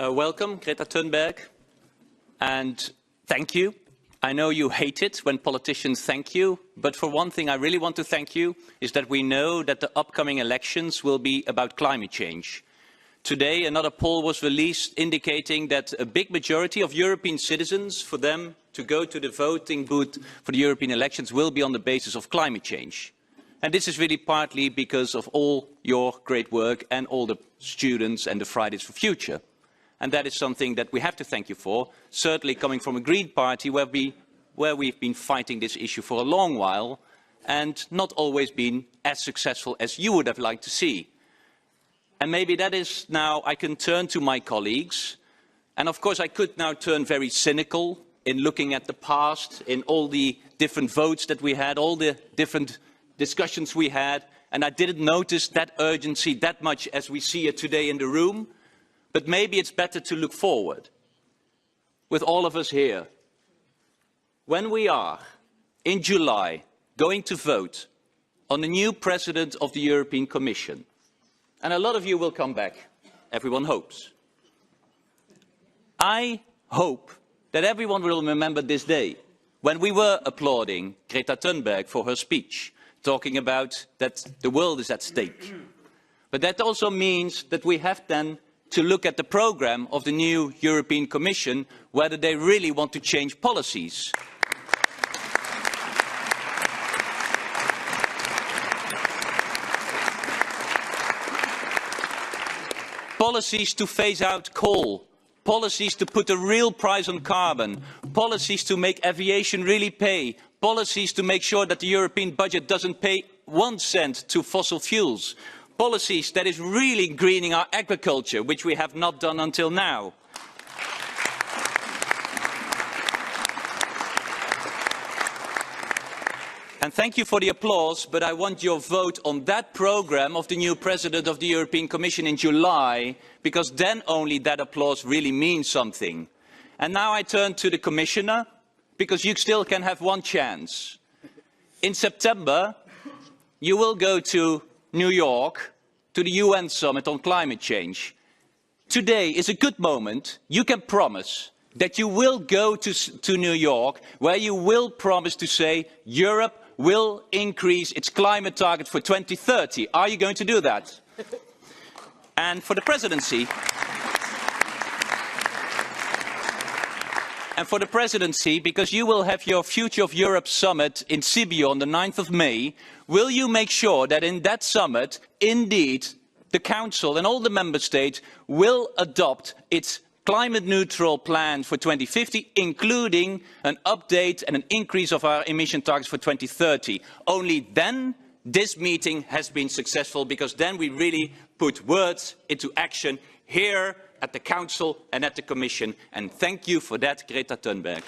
Welcome, Greta Thunberg, and thank you. I know you hate it when politicians thank you, but for one thing I really want to thank you is that we know that the upcoming elections will be about climate change. Today another poll was released indicating that a big majority of European citizens, for them to go to the voting booth for the European elections, will be on the basis of climate change. And this is really partly because of all your great work and all the students and the Fridays for Future. And that is something that we have to thank you for, certainly coming from a Green Party where we've been fighting this issue for a long while and not always been as successful as you would have liked to see. And maybe that is now I can turn to my colleagues. And of course I could now turn very cynical in looking at the past, in all the different votes that we had, all the different discussions we had, and I didn't notice that urgency that much as we see it today in the room. But maybe it's better to look forward, with all of us here. When we are, in July, going to vote on the new President of the European Commission, and a lot of you will come back, everyone hopes. I hope that everyone will remember this day, when we were applauding Greta Thunberg for her speech, talking about that the world is at stake. But that also means that we have then to look at the programme of the new European Commission, whether they really want to change policies. Policies to phase out coal, policies to put a real price on carbon, policies to make aviation really pay, policies to make sure that the European budget doesn't pay 1 cent to fossil fuels, policies that is really greening our agriculture, which we have not done until now. And thank you for the applause, but I want your vote on that programme of the new President of the European Commission in July, because then only that applause really means something. And now I turn to the Commissioner, because you still can have one chance. In September, you will go to New York, to the UN summit on climate change. Today is a good moment. You can promise that you will go to New York, where you will promise to say Europe will increase its climate target for 2030. Are you going to do that? And for the presidency, because you will have your Future of Europe summit in Sibiu on the 9th of May, will you make sure that in that summit, indeed, the Council and all the Member States will adopt its climate-neutral plan for 2050, including an update and an increase of our emission targets for 2030? Only then this meeting has been successful, because then we really put words into action here at the Council and at the Commission. And thank you for that, Greta Thunberg.